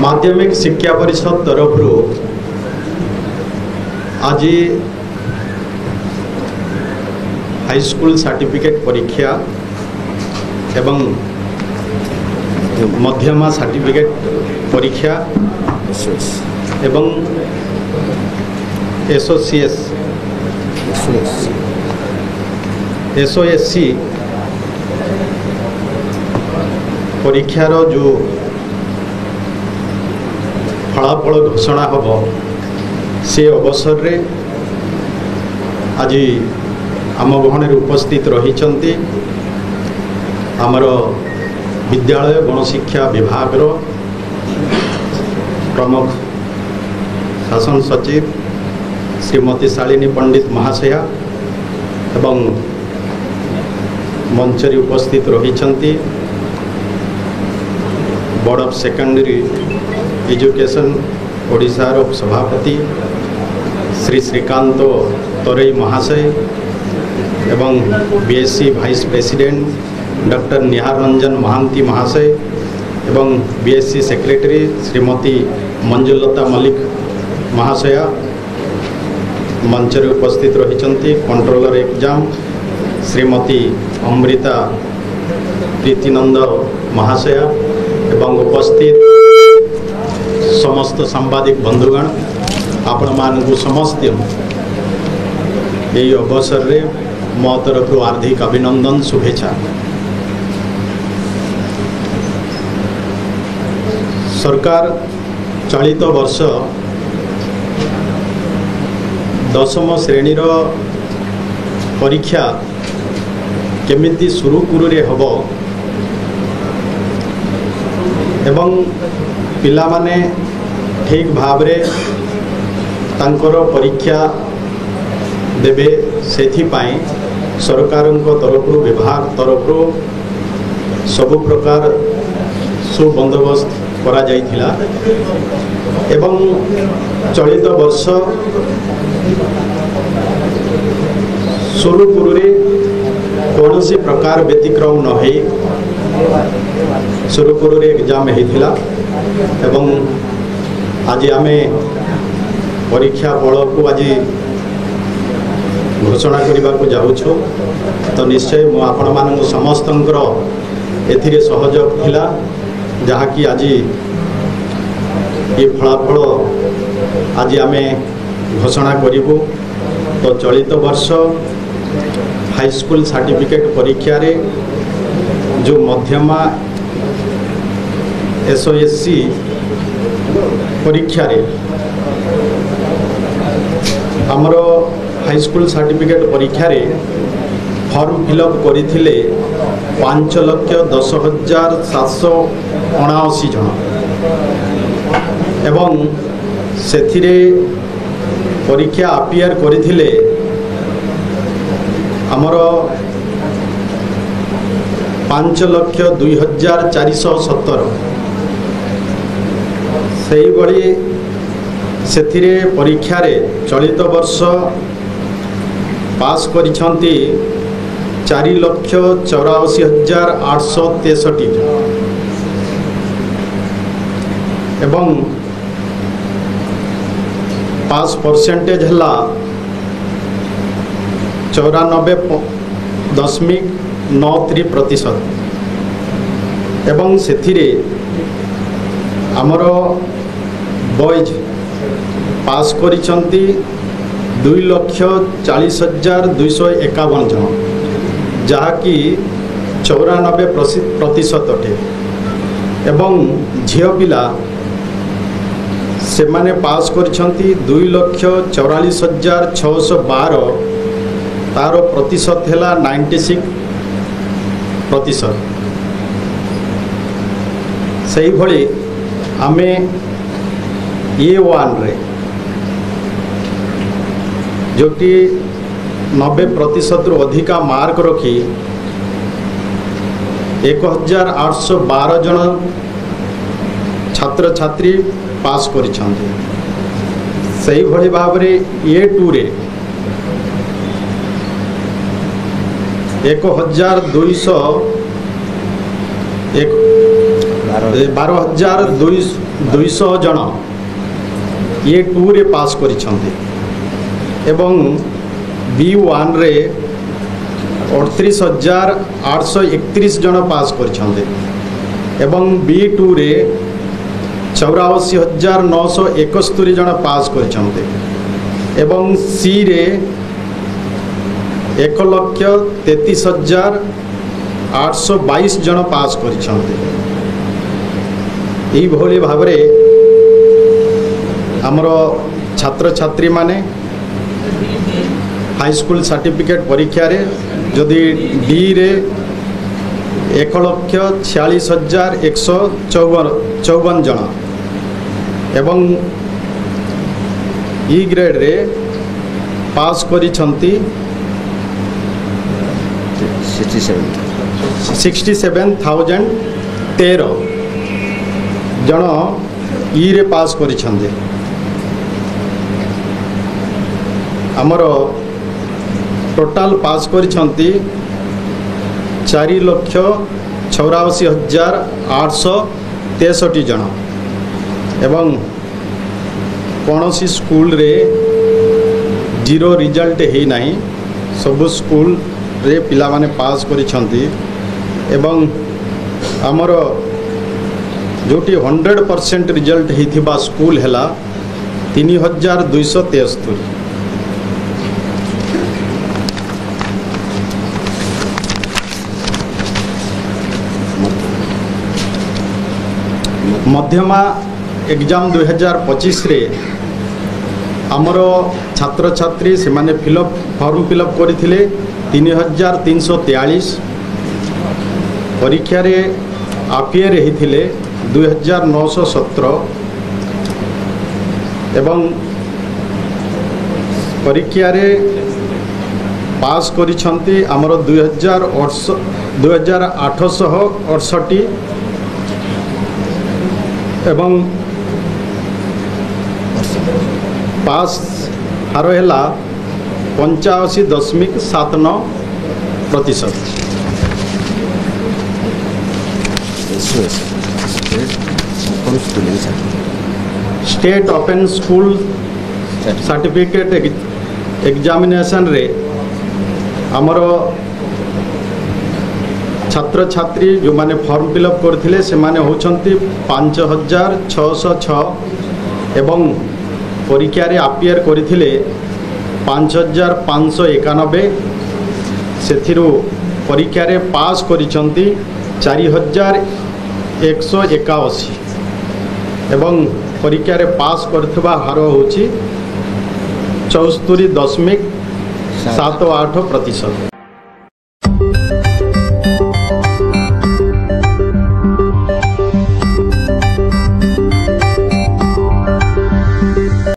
माध्यमिक शिक्षा परिषद तरफ आज हाई स्कूल सर्टिफिकेट परीक्षा एवं मध्यमा सर्टिफिकेट परीक्षा एवं एसओएससी परीक्षार जो फलाफल घोषणा हम से अवसर रे आज आम गहन उपस्थित रही आमर विद्यालय गणशिक्षा विभाग प्रमुख शासन सचिव श्रीमती शालिनी पंडित महाशया एवं मंचरी उपस्थित रही बोर्ड ऑफ सेकेंडरी एजुकेशन ओडिशार सभापति श्री श्रीकांत तोरई महाशय एवं बीएससी वाइस प्रेसिडेंट डॉक्टर निहार रंजन महांती महाशय एवं बीएससी सेक्रेटरी श्रीमती मंजुलता मल्लिक महाशया मंचरे उपस्थित रही कंट्रोलर एग्जाम श्रीमती अमृता प्रीतिनंद महाशया एवं उपस्थित समस्त सांबादिक बंधुगण आपण मानकु समस्त यही अवसर रे मो तरफ हार्दिक अभिनंदन शुभेच्छा। सरकार चलित वर्ष 10म श्रेणी परीक्षा केमिति सुरुखुरुरे हब एवं पिला माने ठीक भाव रे तांकर परीक्षा देबे सेथिपाई सरकारक तरफ विभाग तरफ सब प्रकार सुबंदोबस्त करा जाइथिला एवं चलित वर्ष सुरुखुरुरे कौन सी प्रकार व्यतिक्रम न हो सुरुखुरुरे एग्जाम होता एवं आज आमे परीक्षा फल को आज घोषणा करने को जाऊँ तो निश्चय मु आपण मान समस्त एथिरे सहयोग थिला जहाँकि आज ये फलाफल आज आमे घोषणा करूँ। तो चलित वर्ष हाई स्कूल सर्टिफिकेट परीक्षा रे जो मध्यमा एसओएससी परीक्षा रे हमर हाई स्कूल सर्टिफिकेट परीक्षा रे फॉर्म फिलअप करथिले 5,10,779 जन एवं सेथिरे परीक्षा अपियर करथिले हमर 5,02,417 से भली सेथिरे परीक्षा रे चलित वर्ष पास करिछंती 4,84,863 एवं पास परसेंटेज है 94.93% एवं सेथिरे आमर बॉयज पास करिछंती 2,40,251 जन जहाँकि 94% अटे एवं झियो पिला से माने पास करिछंती 2,44,612 तार प्रतिशत है 96%। से भली आमे A1 रे जो कि 90% रु अधिका मार्क रखी 1,812 जन छात्र छात्री पास करिछंती। सही भली भाव रे A2 रे 12,200 200 जन ये 2 रे पास करिछन्ते एवं B1 रे 38,831 जन पास करिछन्ते एवं B2 रे 84,971 जन पास करिछन्ते एवं सी रे 1,33,822 जन पास करिछन्ते। यही भली भाव रे आमर छात्र छात्री माने हाई स्कूल सर्टिफिकेट परीक्षा रे जदि डी रे 1,46,154 जन एवं ई ग्रेड रे पास करिछन्ति 67,013 जन ई रे पास करिछन्ते। आमर टोटाल पास करिछन्ति 4,84,863 जन एवं कौनसी स्कूल रे जीरो रिजल्ट है नहीं सबु स्कूल रे पिला माने पास करिछन्ति एवं आमर जोटी 100% रिजल्ट होइथिबा स्कूल हैला 3,273। मध्यमा एग्जाम 2025 रे आमर छात्र छात्री से माने फॉर्म फिलअप करथिले 3,343 परीक्षा रे आपियर होइथिले 2,917 एवं परीक्षा रे पास करिछन्ति आमर 2,868 एवं पास हार है 85.79%। State open school certificate examination रे आमर छात्र छात्री जो माने फॉर्म फिलअप करथिले से माने होचंती 5,606 एवं परीक्षा रे अपियर करथिले 5,591 सेथिरु परीक्षा रे पास करिसंती 4,181 एवं परीक्षा रे पास करथबा हार होची 74.78%।